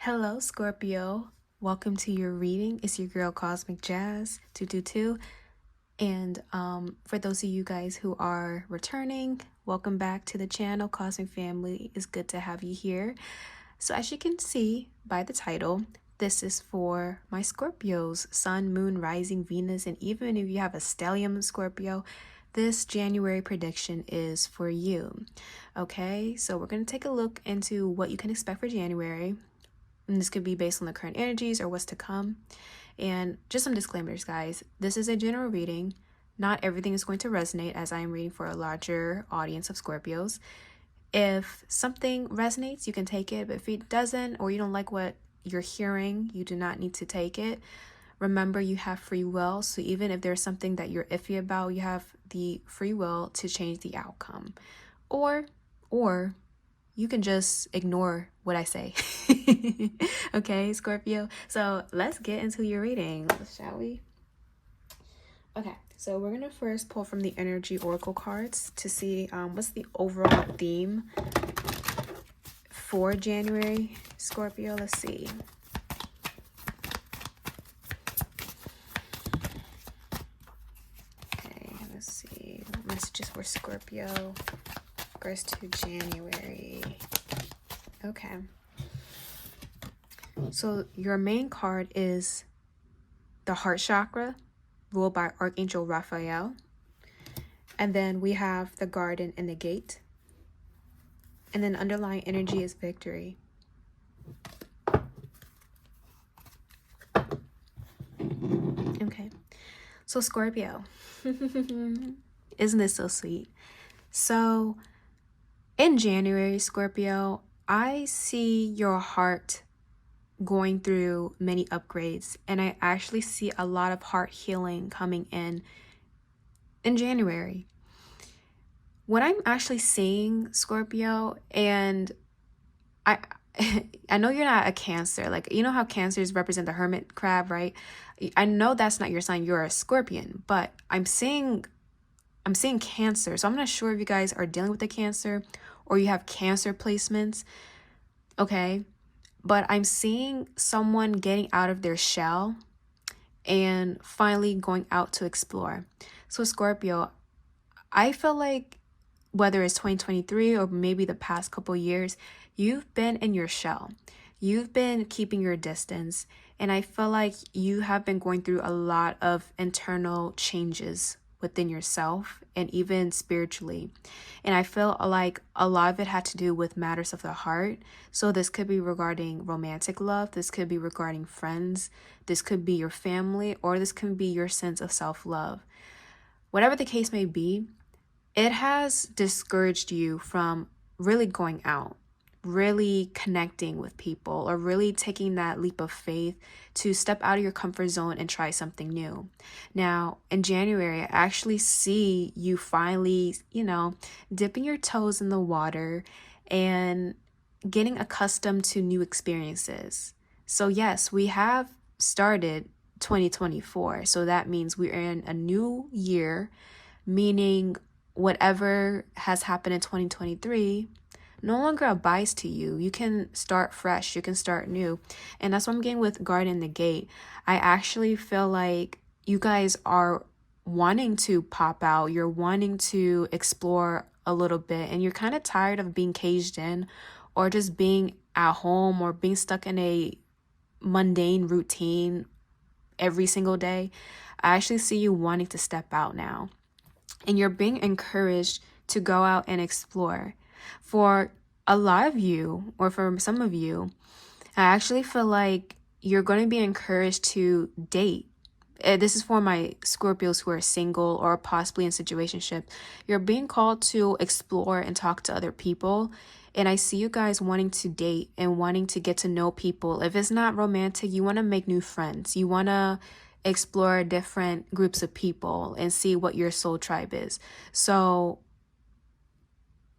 Hello, Scorpio. Welcome to your reading. It's your girl Cosmic Jazz 222. And for those of you guys who are returning, welcome back to the channel. Cosmic Family, is good to have you here. So as you can see by the title, this is for my Scorpios, Sun, Moon, Rising, Venus, and even if you have a stellium Scorpio, this January prediction is for you. Okay, so we're going to take a look into what you can expect for January. And this could be based on the current energies or what's to come. And just some disclaimers, guys. This is a general reading. Not everything is going to resonate, as I am reading for a larger audience of Scorpios. If something resonates, you can take it. But if it doesn't, or you don't like what you're hearing, you do not need to take it. Remember, you have free will. So even if there's something that you're iffy about, you have the free will to change the outcome. Or you can just ignore what I say. Okay, Scorpio? So let's get into your reading, shall we? Okay, so we're going to first pull from the energy oracle cards to see what's the overall theme for January, Scorpio. Let's see. Okay, let's see. Messages for Scorpio. Regards to January. Okay. So your main card is the heart chakra, ruled by Archangel Raphael. And then we have the garden and the gate. And then underlying energy is victory. Okay. So Scorpio. Isn't this so sweet? So in January, Scorpio, I see your heart going through many upgrades, and I actually see a lot of heart healing coming in January. What I'm actually seeing, Scorpio, and I know you're not a Cancer. Like, you know how Cancers represent the hermit crab, right? I know that's not your sign. You're a Scorpion, but I'm seeing Cancer. So I'm not sure if you guys are dealing with the Cancer or you have Cancer placements. Okay. But I'm seeing someone getting out of their shell and finally going out to explore. So Scorpio, I feel like whether it's 2023 or maybe the past couple years, you've been in your shell. You've been keeping your distance. And I feel like you have been going through a lot of internal changes within yourself and even spiritually. And I feel like a lot of it had to do with matters of the heart. So this could be regarding romantic love. This could be regarding friends. This could be your family, or this could be your sense of self-love. Whatever the case may be, it has discouraged you from really going out, really connecting with people, or really taking that leap of faith to step out of your comfort zone and try something new. Now, in January, I actually see you finally, dipping your toes in the water and getting accustomed to new experiences. So yes, we have started 2024. So that means we're in a new year, meaning whatever has happened in 2023 no longer applies to you. You can start fresh. You can start new. And that's what I'm getting with Garden the Gate. I actually feel like you guys are wanting to pop out. You're wanting to explore a little bit. And you're kind of tired of being caged in or just being at home or being stuck in a mundane routine every single day. I actually see you wanting to step out now. And you're being encouraged to go out and explore. For a lot of you, or for some of you, I actually feel like you're going to be encouraged to date. This is for my Scorpios who are single or possibly in situationship. You're being called to explore and talk to other people. And I see you guys wanting to date and wanting to get to know people. If it's not romantic, you want to make new friends. You want to explore different groups of people and see what your soul tribe is. So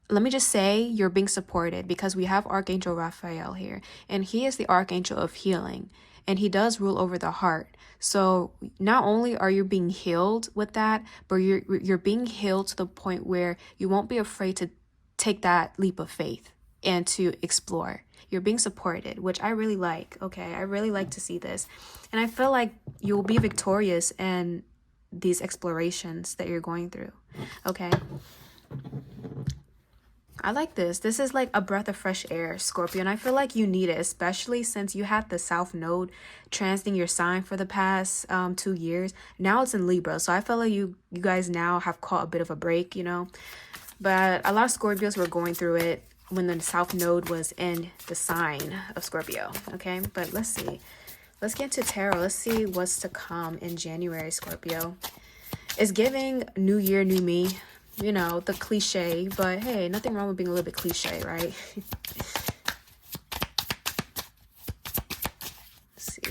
let me just say you're being supported because we have Archangel Raphael here, and he is the Archangel of healing, and he does rule over the heart. So not only are you being healed with that, but you're being healed to the point where you won't be afraid to take that leap of faith. and to explore. You're being supported, which I really like. Okay, I really like to see this. And I feel like you'll be victorious in these explorations that you're going through. Okay. I like this. This is like a breath of fresh air, Scorpio, and I feel like you need it, especially since you had the South Node transiting your sign for the past 2 years. Now it's in Libra, so I feel like you guys now have caught a bit of a break, you know. But a lot of Scorpios were going through it when the South Node was in the sign of Scorpio, okay? But let's see. Let's get into tarot. Let's see what's to come in January, Scorpio. It's giving new year, new me. You know, the cliche, but hey, nothing wrong with being a little bit cliche, right? Let's see.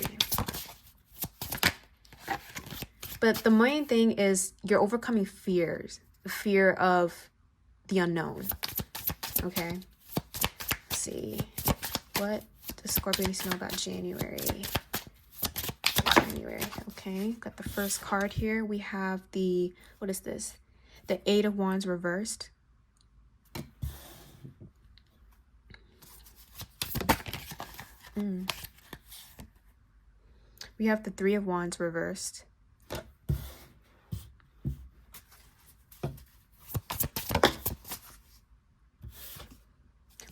But the main thing is you're overcoming fears. Fear of the unknown. Okay. Let's see. What does Scorpio need to know about January? Okay. Got the first card here. We have the, what is this? The Eight of Wands reversed. We have the Three of Wands reversed.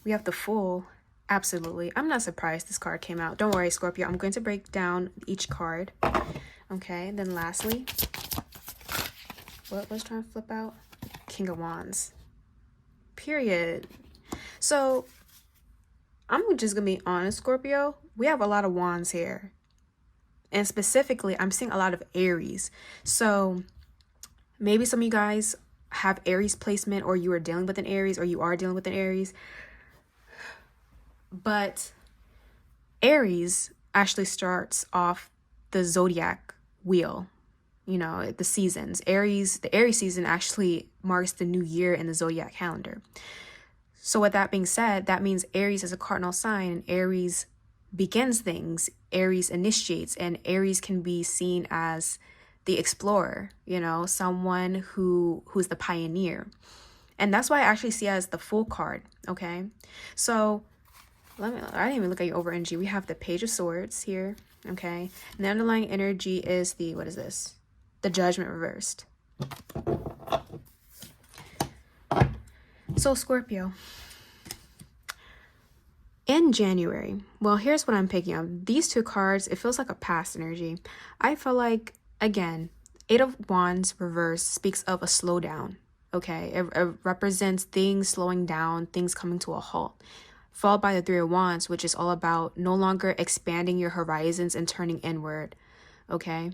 We have the Fool. Absolutely. I'm not surprised this card came out. Don't worry, Scorpio. I'm going to break down each card. Okay. And then lastly, what was trying to flip out? King of Wands. Period. So I'm just gonna be honest, Scorpio. We have a lot of wands here. And specifically, I'm seeing a lot of Aries. So maybe some of you guys have Aries placement, or you are dealing with an Aries, or you are dealing with an Aries. But Aries actually starts off the zodiac wheel. You know, the seasons. The Aries season actually marks the new year in the zodiac calendar. So with that being said, that means Aries is a cardinal sign, and Aries begins things, Aries initiates, and Aries can be seen as the explorer, you know, someone who's the pioneer. And that's why I actually see it as the Fool card, okay? So I didn't even look at your over energy. We have the Page of Swords here, okay? And the underlying energy is the, what is this? The Judgment reversed. So Scorpio, in January, well, here's what I'm picking up. These two cards, it feels like a past energy. I feel like, again, Eight of Wands reversed speaks of a slowdown, okay? It represents things slowing down, things coming to a halt. Followed by the Three of Wands, which is all about no longer expanding your horizons and turning inward, okay?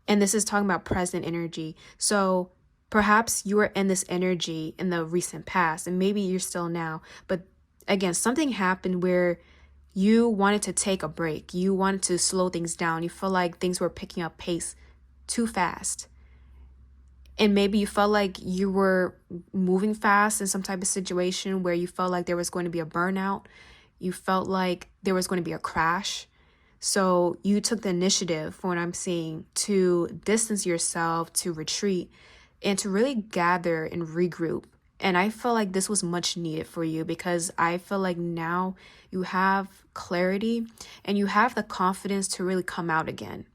And this is talking about present energy. So perhaps you were in this energy in the recent past, and maybe you're still now. But again, something happened where you wanted to take a break. You wanted to slow things down. You felt like things were picking up pace too fast. And maybe you felt like you were moving fast in some type of situation where you felt like there was going to be a burnout. You felt like there was going to be a crash. So you took the initiative, for what I'm seeing, to distance yourself, to retreat, and to really gather and regroup. And I feel like this was much needed for you, because I feel like now you have clarity and you have the confidence to really come out again.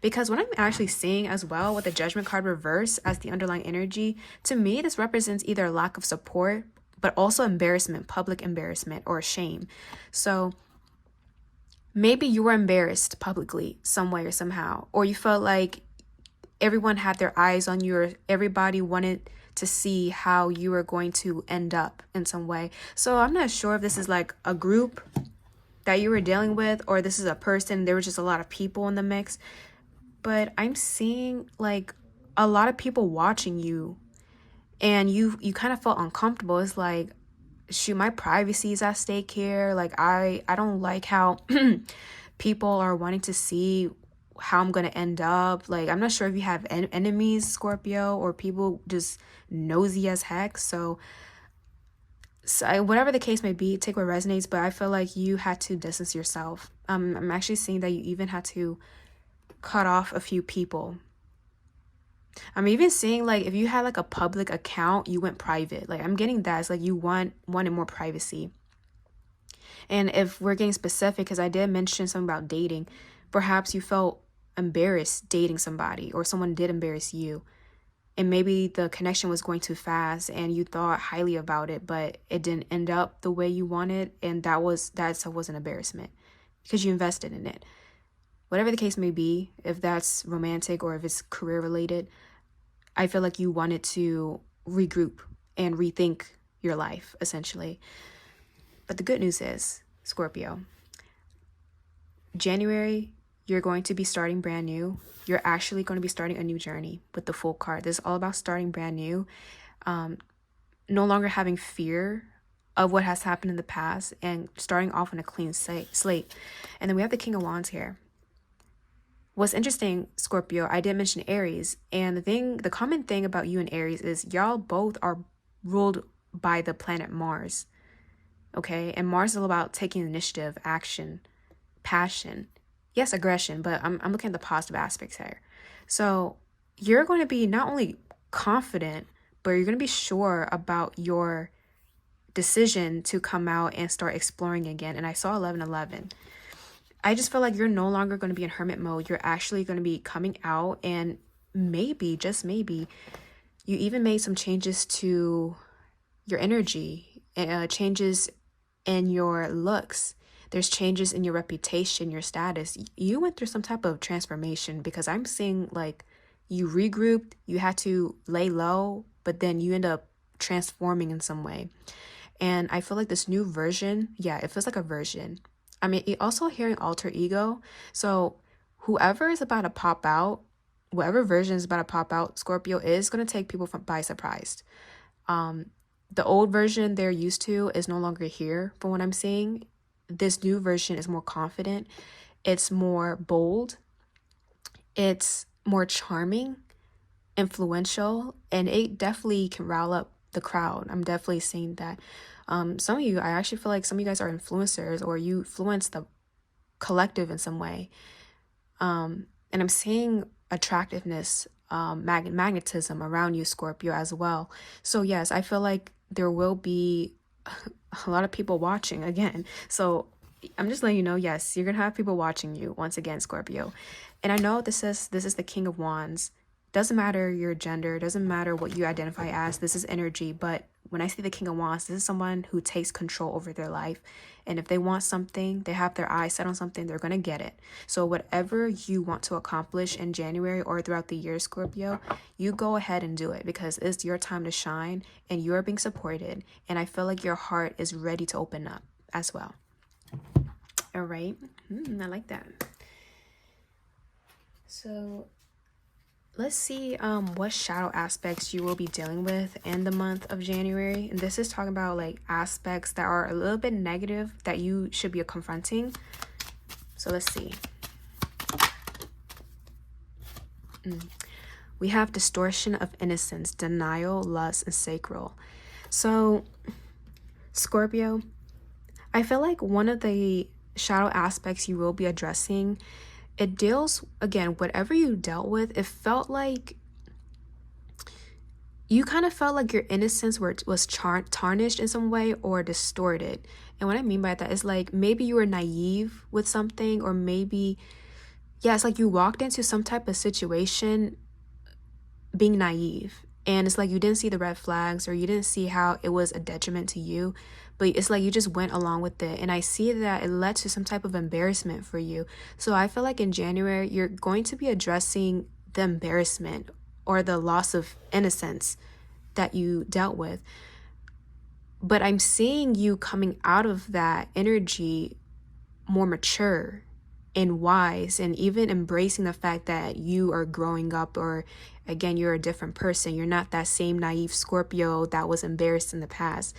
Because what I'm actually seeing as well with the Judgment card reverse as the underlying energy, to me, this represents either a lack of support, but also embarrassment, public embarrassment or shame. So maybe you were embarrassed publicly some way or somehow, or you felt like everyone had their eyes on you, or everybody wanted to see how you were going to end up in some way. So I'm not sure if this is like a group that you were dealing with, or this is a person, there were just a lot of people in the mix. But I'm seeing like a lot of people watching you, and you kind of felt uncomfortable. It's like, shoot, my privacy is at stake here. Like I don't like how people are wanting to see how I'm gonna end up. Like, I'm not sure if you have enemies, Scorpio, or people just nosy as heck. So whatever the case may be, take what resonates. But I feel like you had to distance yourself. I'm actually seeing that you even had to cut off a few people. I'm even seeing like if you had like a public account, you went private. Like I'm getting that. It's like you wanted more privacy. And if we're getting specific, because I did mention something about dating, perhaps you felt embarrassed dating somebody or someone did embarrass you. And maybe the connection was going too fast and you thought highly about it, but it didn't end up the way you wanted. And that stuff was an embarrassment because you invested in it. Whatever the case may be, if that's romantic or if it's career related, I feel like you wanted to regroup and rethink your life, essentially. But the good news is, Scorpio, January, you're going to be starting brand new. You're actually going to be starting a new journey with the Fool card. This is all about starting brand new. No longer having fear of what has happened in the past and starting off on a clean slate. And then we have the King of Wands here. What's interesting, Scorpio, I did mention Aries. And the common thing about you and Aries is y'all both are ruled by the planet Mars. Okay? And Mars is all about taking initiative, action, passion. Yes, aggression, but I'm looking at the positive aspects here. So you're going to be not only confident, but you're going to be sure about your decision to come out and start exploring again. And I saw 1111. I just feel like you're no longer going to be in hermit mode. You're actually going to be coming out, and maybe, just maybe, you even made some changes to your energy, changes in your looks. There's changes in your reputation, your status. You went through some type of transformation because I'm seeing like you regrouped, you had to lay low, but then you end up transforming in some way. And I feel like this new version, yeah, it feels like a version. I mean, also hearing alter ego. So whoever is about to pop out, whatever version is about to pop out, Scorpio is going to take people by surprise. The old version they're used to is no longer here from what I'm seeing. This new version is more confident. It's more bold. It's more charming, influential, and it definitely can rile up the crowd. I'm definitely seeing that. Some of you, I actually feel like some of you guys are influencers or you influence the collective in some way. And I'm seeing attractiveness, magnetism around you, Scorpio, as well. So yes, I feel like there will be a lot of people watching again. So I'm just letting you know, yes, you're gonna have people watching you once again, Scorpio. And I know this is the King of Wands. Doesn't matter your gender, doesn't matter what you identify as, this is energy. But when I see the King of Wands, this is someone who takes control over their life. And if they want something, they have their eyes set on something, they're going to get it. So whatever you want to accomplish in January or throughout the year, Scorpio, you go ahead and do it because it's your time to shine and you're being supported. And I feel like your heart is ready to open up as well. All right. I like that. So let's see what shadow aspects you will be dealing with in the month of January. And this is talking about like aspects that are a little bit negative that you should be confronting. So let's see. We have distortion of innocence, denial, lust, and sacral. So Scorpio, I feel like one of the shadow aspects you will be addressing, it deals, again, whatever you dealt with, it felt like you kind of felt like your innocence was tarnished in some way or distorted. And what I mean by that is like maybe you were naive with something, or maybe, yeah, it's like you walked into some type of situation being naive. And it's like you didn't see the red flags or you didn't see how it was a detriment to you. But it's like you just went along with it. And I see that it led to some type of embarrassment for you. So I feel like in January, you're going to be addressing the embarrassment or the loss of innocence that you dealt with. But I'm seeing you coming out of that energy more mature and wise, and even embracing the fact that you are growing up, or again, you're a different person. You're not that same naive Scorpio that was embarrassed in the past.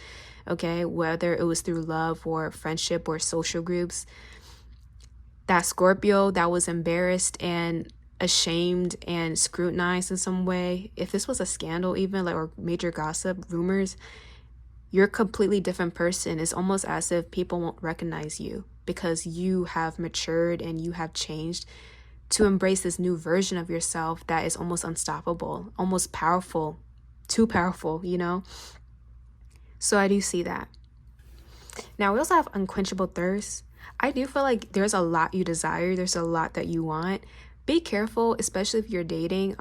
Okay, whether it was through love or friendship or social groups, that Scorpio that was embarrassed and ashamed and scrutinized in some way, if this was a scandal even, like, or major gossip, rumors, you're a completely different person. It's almost as if people won't recognize you because you have matured and you have changed to embrace this new version of yourself that is almost unstoppable, almost powerful, too powerful, you know? So I do see that. Now, we also have unquenchable thirst. I do feel like there's a lot you desire. There's a lot that you want. Be careful, especially if you're dating.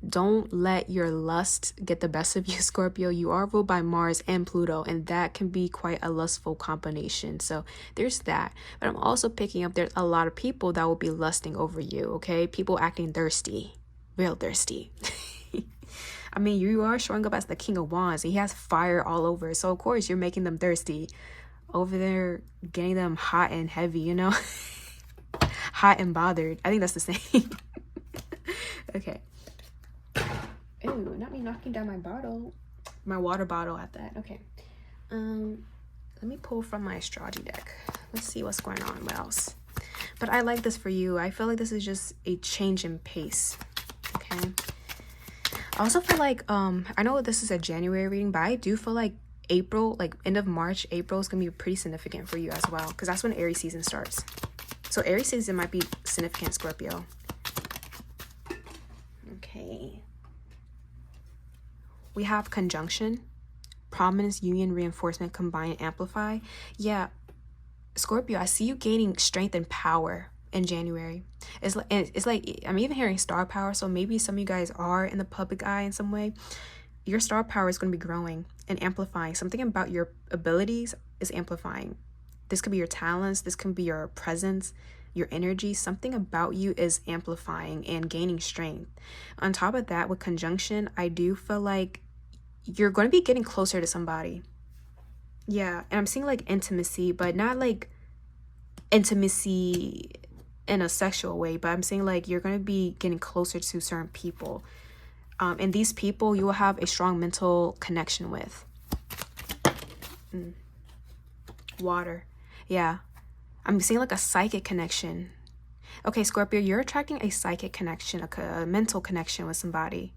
Don't let your lust get the best of you, Scorpio. You are ruled by Mars and Pluto, and that can be quite a lustful combination. So there's that. But I'm also picking up there's a lot of people that will be lusting over you, okay? People acting thirsty, real thirsty. I mean, you are showing up as the King of Wands, and he has fire all over. So, of course, you're making them thirsty. Over there, getting them hot and heavy, you know? Hot and bothered. I think that's the same. Okay. Ooh, not me knocking down my bottle. My water bottle at that. Okay. Let me pull from my astrology deck. Let's see what's going on. What else? But I like this for you. I feel like this is just a change in pace. Okay. I also feel like, I know this is a January reading, but I do feel like April, like end of March, April is going to be pretty significant for you as well. Because that's when Aries season starts. So Aries season might be significant, Scorpio. Okay. We have conjunction, prominence, union, reinforcement, combine, and amplify. Yeah, Scorpio, I see you gaining strength and power in January. It's like I'm even hearing star power. So maybe some of you guys are in the public eye in some way. Your star power is going to be growing and amplifying. Something about your abilities is amplifying. This could be your talents. This can be your presence, your energy. Something about you is amplifying and gaining strength. On top of that, with conjunction, I do feel like you're going to be getting closer to somebody. Yeah, and I'm seeing like intimacy, but not like intimacy in a sexual way, but I'm saying like you're going to be getting closer to certain people. And these people you will have a strong mental connection with. Water. Yeah. I'm seeing like a psychic connection. Okay, Scorpio, you're attracting a psychic connection, a mental connection with somebody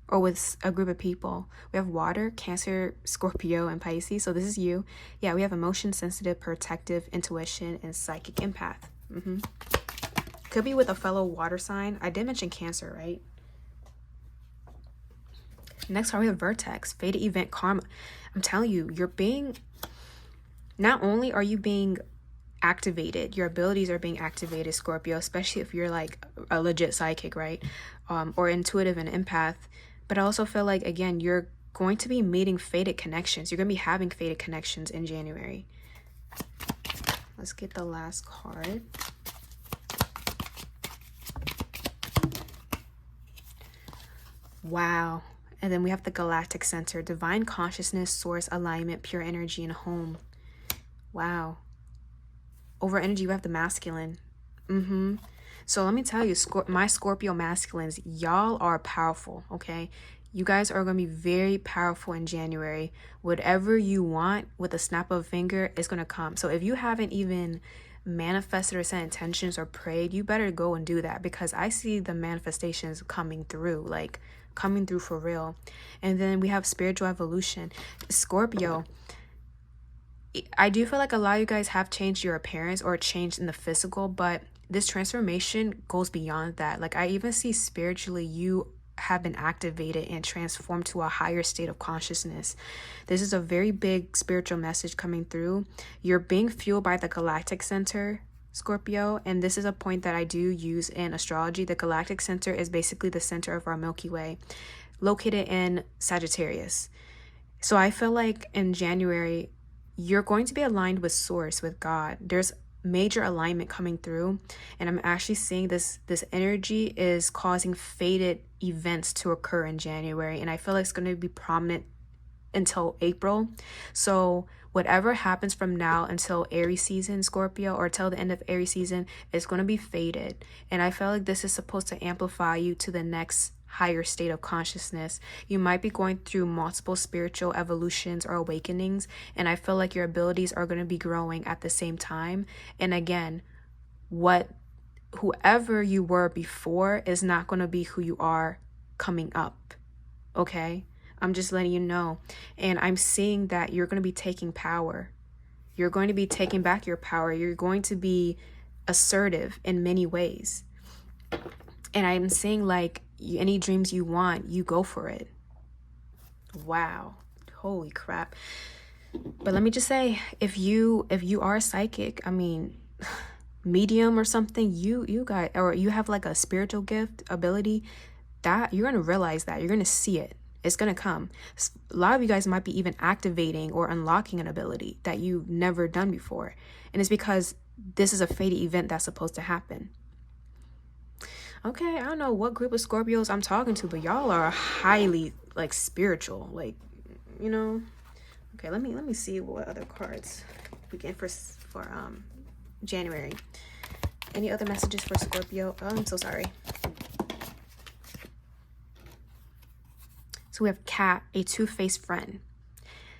or with a group of people. We have water, Cancer, Scorpio, and Pisces. So this is you. Yeah, we have emotion, sensitive, protective, intuition, and psychic empath. Could be with a fellow water sign. I did mention Cancer, right? Next card, we have Vertex, fated event, karma. I'm telling you, not only are you being activated, your abilities are being activated, Scorpio, especially if you're like a legit psychic, right? Or intuitive and empath. But I also feel like, again, you're going to be meeting fated connections. You're going to be having fated connections in January. Let's get the last card. Wow. And then we have the Galactic Center, divine consciousness, source, alignment, pure energy, and home. Wow. Over energy, we have the masculine. So let me tell you, my Scorpio masculines, y'all are powerful, okay? You guys are going to be very powerful in January. Whatever you want with a snap of a finger is going to come. So if you haven't even manifested or set intentions or prayed, you better go and do that, because I see the manifestations coming through, like coming through for real. And then we have spiritual evolution. Scorpio, I do feel like a lot of you guys have changed your appearance or changed in the physical, but this transformation goes beyond that. Like I even see spiritually you have been activated and transformed to a higher state of consciousness. This is a very big spiritual message coming through. You're being fueled by the Galactic Center, Scorpio, and this is a point that I do use in astrology. The Galactic Center is basically the center of our Milky Way, located in Sagittarius. So I feel like in January, you're going to be aligned with Source, with God. There's major alignment coming through, and I'm actually seeing this energy is causing fated events to occur in January, and I feel like it's going to be prominent until April. So whatever happens from now until Aries season, Scorpio, or till the end of Aries season, is going to be fated, and I feel like this is supposed to amplify you to the next higher state of consciousness. You might be going through multiple spiritual evolutions or awakenings, and I feel like your abilities are going to be growing at the same time. And again, whoever you were before is not going to be who you are coming up. Okay? I'm just letting you know. And I'm seeing that you're going to be taking power. You're going to be taking back your power. You're going to be assertive in many ways. And I'm saying like any dreams you want, you go for it. Wow. Holy crap. But let me just say, if you are psychic, I mean, medium or something, you got, or you have like a spiritual gift ability, that you're gonna realize that you're gonna see it. It's gonna come. A lot of you guys might be even activating or unlocking an ability that you've never done before, and it's because this is a fated event that's supposed to happen. Okay, I don't know what group of Scorpios I'm talking to, but y'all are highly like spiritual, like, you know. Okay, let me see what other cards we get for January. Any other messages for Scorpio? Oh, I'm so sorry. So we have Cat, a two-faced friend.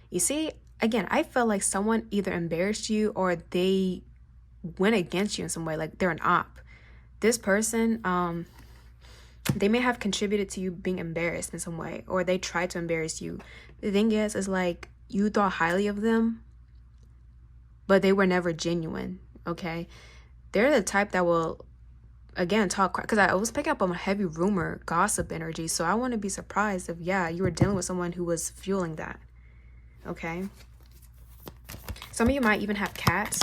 You see, again, I felt like someone either embarrassed you or they went against you in some way, like they're an op. This person, they may have contributed to you being embarrassed in some way, or they tried to embarrass you. The thing is like you thought highly of them, but they were never genuine, okay? They're the type that will, again, talk, because I was picking up on a heavy rumor, gossip energy, so I wouldn't be surprised if, yeah, you were dealing with someone who was fueling that, okay? Some of you might even have cats,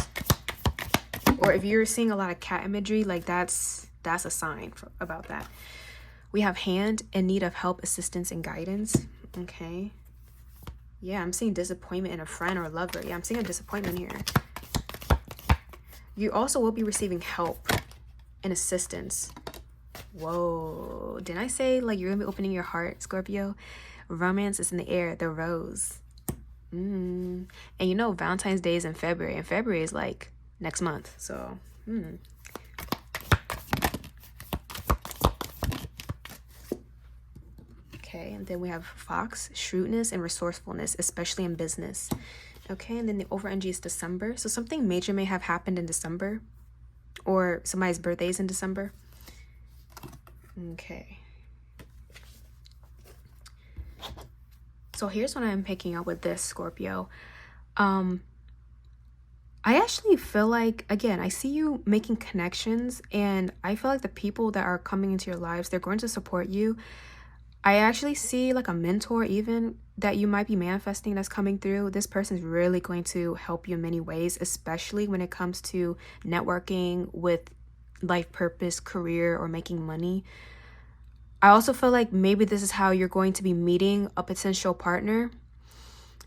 or if you're seeing a lot of cat imagery, like that's a sign about that. We have hand, in need of help, assistance, and guidance, okay? Yeah, I'm seeing disappointment in a friend or lover. Yeah, I'm seeing a disappointment here. You also will be receiving help and assistance. Whoa, didn't I say like you're gonna be opening your heart, Scorpio? Romance is in the air, the rose. And you know Valentine's Day is in February, and February is like next month, so Okay, and then we have Fox, shrewdness and resourcefulness, especially in business. Okay, and then the over energy is December, so something major may have happened in December, or somebody's birthday is in December. Okay. So here's what I'm picking up with this, Scorpio. I actually feel like, again, I see you making connections, and I feel like the people that are coming into your lives, they're going to support you. I actually see like a mentor even that you might be manifesting that's coming through. This person's really going to help you in many ways, especially when it comes to networking with life purpose, career, or making money. I also feel like maybe this is how you're going to be meeting a potential partner.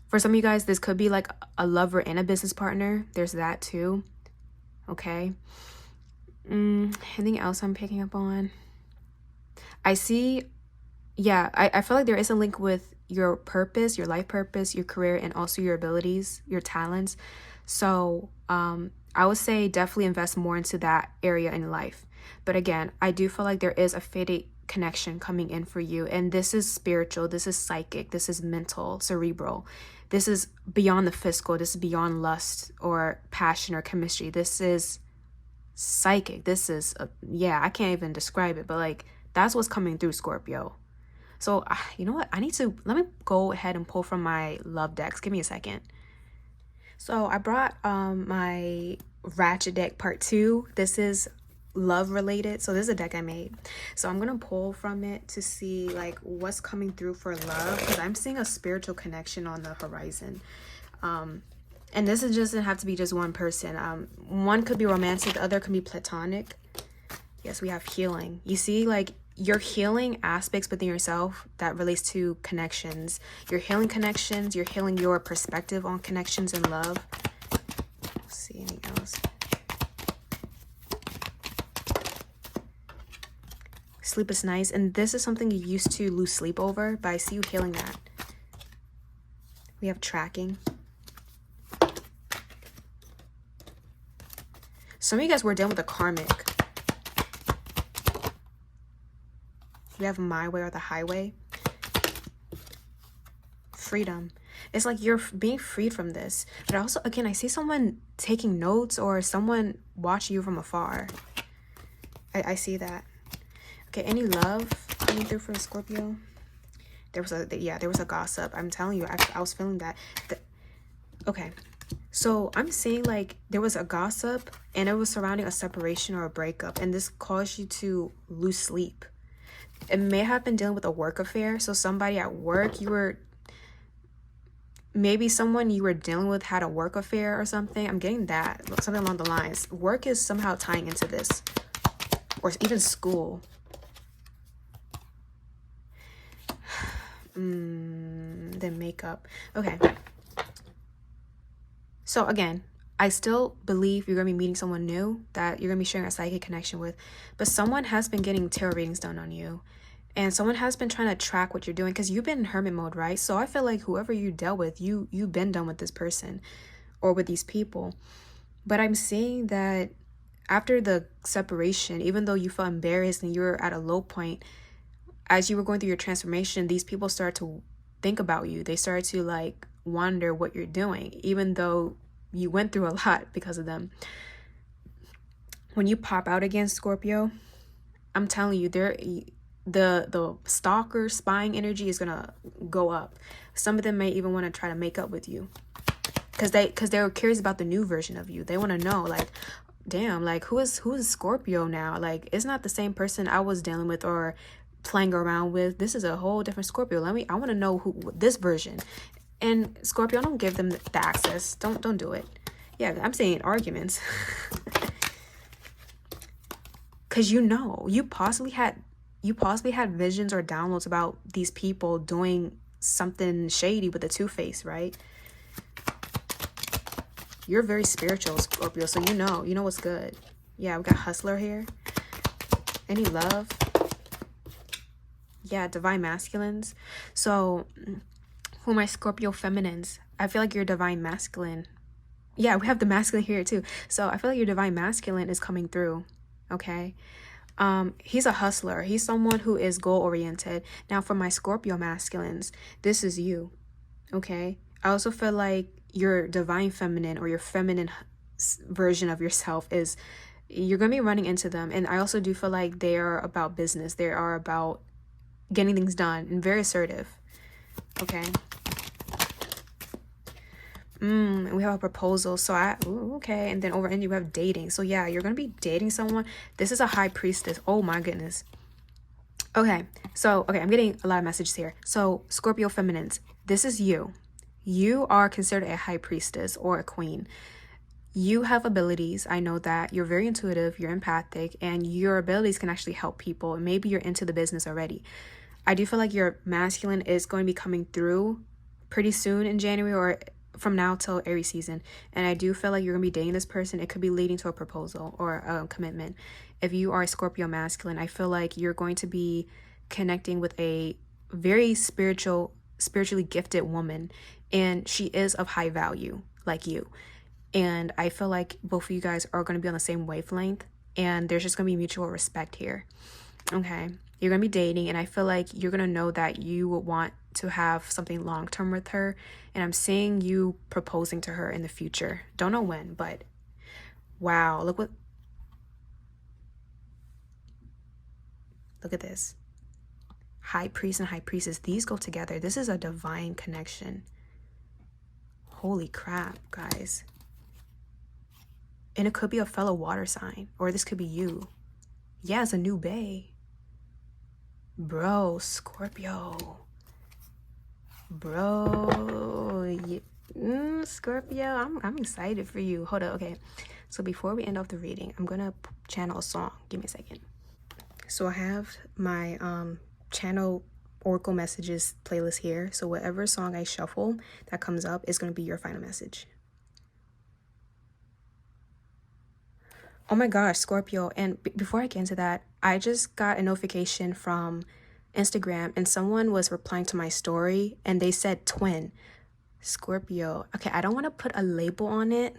For some of you guys, this could be like a lover and a business partner. There's that too. Okay. Anything else I'm picking up on? I see, yeah, I feel like there is a link with your purpose, your life purpose, your career, and also your abilities, your talents. So I would say definitely invest more into that area in life. But again, I do feel like there is a fated connection coming in for you. And this is spiritual, this is psychic, this is mental, cerebral. This is beyond the physical, this is beyond lust or passion or chemistry. This is psychic. This is, yeah, I can't even describe it, but like that's what's coming through, Scorpio. So, you know what? Let me go ahead and pull from my love decks. Give me a second. So I brought my Ratchet deck part 2. This is love related. So this is a deck I made. So I'm going to pull from it to see like what's coming through for love, because I'm seeing a spiritual connection on the horizon. And this doesn't have to be just one person. One could be romantic, the other could be platonic. Yes, we have healing. You see, like, you're healing aspects within yourself that relates to connections. You're healing connections. You're healing your perspective on connections and love. Let's see, anything else? Sleep is nice. And this is something you used to lose sleep over, but I see you healing that. We have tracking. Some of you guys were dealing with a karmic. We have my way or the highway. Freedom. It's like you're being freed from this. But also, again, I see someone taking notes or someone watching you from afar. I see that. Okay, any love coming through for Scorpio? There was a gossip. I'm telling you, I was feeling that. Okay. So I'm seeing like there was a gossip and it was surrounding a separation or a breakup, and this caused you to lose sleep. It may have been dealing with a work affair. So somebody at work, maybe someone you were dealing with had a work affair or something. I'm getting that, something along the lines. Work is somehow tying into this, or even school. Then makeup. Okay. So again, I still believe you're going to be meeting someone new that you're going to be sharing a psychic connection with, but someone has been getting tarot readings done on you, and someone has been trying to track what you're doing because you've been in hermit mode, right? So I feel like whoever you dealt with, you've been done with this person or with these people. But I'm seeing that after the separation, even though you felt embarrassed and you were at a low point, as you were going through your transformation, these people start to think about you. They start to like wonder what you're doing, even though you went through a lot because of them. When you pop out again, Scorpio, I'm telling you, the stalker spying energy is gonna go up. Some of them may even want to try to make up with you because they're curious about the new version of you. They want to know, like, damn, like who is Scorpio now? Like, it's not the same person I was dealing with or playing around with. This is a whole different Scorpio. I want to know who this version. And Scorpio, don't give them the access. Don't do it. Yeah, I'm saying arguments. Cause you possibly had visions or downloads about these people doing something shady with a two-face, right? You're very spiritual, Scorpio, so you know what's good. Yeah, we got hustler here. Any love? Yeah, divine masculines. So who are my Scorpio feminines? I feel like you're divine masculine. Yeah, we have the masculine here too. So I feel like your divine masculine is coming through. Okay. He's a hustler. He's someone who is goal oriented. Now for my Scorpio masculines, this is you. Okay. I also feel like your divine feminine or your feminine version of yourself is, you're going to be running into them. And I also do feel like they are about business. They are about getting things done and very assertive. Okay. We have a proposal. So okay. And then over in you have dating. So yeah, you're going to be dating someone. This is a high priestess. Oh my goodness. Okay. So, okay, I'm getting a lot of messages here. So Scorpio feminines, this is you. You are considered a high priestess or a queen. You have abilities. I know that you're very intuitive, you're empathic, and your abilities can actually help people. And maybe you're into the business already. I do feel like your masculine is going to be coming through pretty soon in January or from now till Aries season. And I do feel like you're going to be dating this person. It could be leading to a proposal or a commitment. If you are a Scorpio masculine, I feel like you're going to be connecting with a very spiritually gifted woman. And she is of high value, like you. And I feel like both of you guys are going to be on the same wavelength. And there's just going to be mutual respect here. Okay. You're going to be dating, and I feel like you're going to know that you would want to have something long-term with her. And I'm seeing you proposing to her in the future. Don't know when, but wow, look at this. High priest and high priestess, these go together. This is a divine connection. Holy crap, guys. And it could be a fellow water sign, or this could be you. Yeah, it's a new bae. Bro, Scorpio. Bro, Scorpio, I'm excited for you. Hold up, okay. So before we end off the reading, I'm gonna channel a song. Give me a second. So I have my channel Oracle messages playlist here. So whatever song I shuffle that comes up is gonna be your final message. Oh my gosh, Scorpio. And before I get into that, I just got a notification from Instagram and someone was replying to my story and they said twin. Scorpio. Okay, I don't want to put a label on it.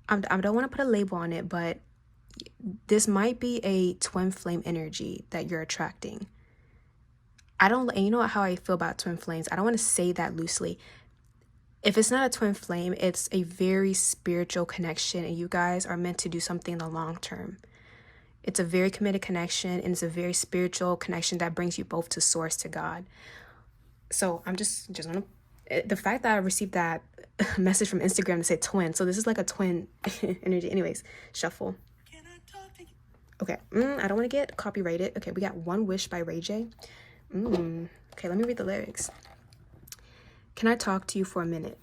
I don't want to put a label on it, but this might be a twin flame energy that you're attracting. And you know how I feel about twin flames. I don't want to say that loosely. If it's not a twin flame, it's a very spiritual connection and you guys are meant to do something in the long term. It's a very committed connection and it's a very spiritual connection that brings you both to source, to God. So I'm just gonna The fact that I received that message from Instagram to say twin, so this is like a twin energy. Anyways, shuffle. Okay, I don't want to get copyrighted. Okay, we got One Wish by Ray J. Okay, let me read the lyrics. Can I talk to you for a minute?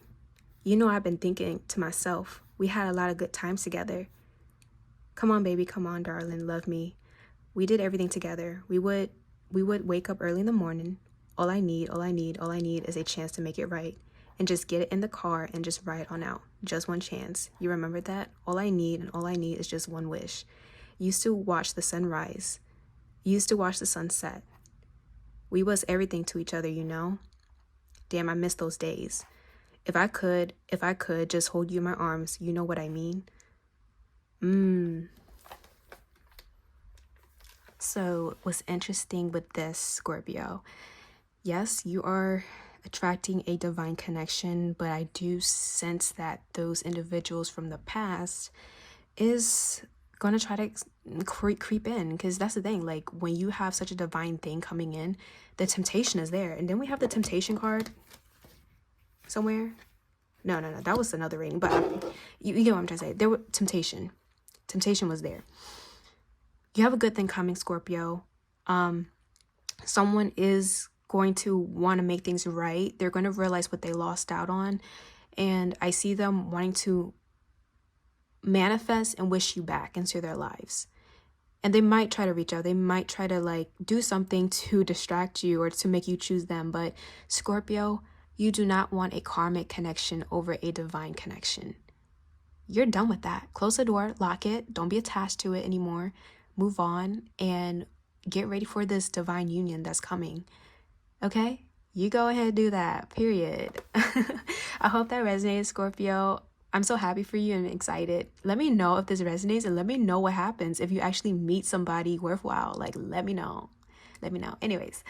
You know, I've been thinking to myself, we had a lot of good times together. Come on, baby, come on, darling, love me. We did everything together. We would wake up early in the morning. All I need is a chance to make it right. And just get it in the car and just ride on out. Just one chance. You remember that? All I need is just one wish. Used to watch the sunrise. Used to watch the sunset. We was everything to each other, you know? Damn, I miss those days. If I could just hold you in my arms, you know what I mean? So what's interesting with this, Scorpio? Yes, you are attracting a divine connection, but I do sense that those individuals from the past is going to try to creep in, because that's the thing. Like, when you have such a divine thing coming in, the temptation is there. And then we have the temptation card somewhere. No, that was another reading, but you get what I'm trying to say. There was temptation was there. You have a good thing coming, Scorpio. Someone is going to want to make things right. They're going to realize what they lost out on, and I see them wanting to manifest and wish you back into their lives. And they might try to reach out. They might try to like do something to distract you or to make you choose them. But Scorpio, you do not want a karmic connection over a divine connection. You're done with that. Close the door, lock it. Don't be attached to it anymore. Move on and get ready for this divine union that's coming. Okay? You go ahead and do that. Period. I hope that resonates, Scorpio. I'm so happy for you and excited. Let me know if this resonates, and let me know what happens if you actually meet somebody worthwhile. Like, let me know. Anyways,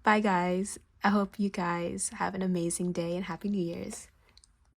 bye guys. I hope you guys have an amazing day and Happy New Year's.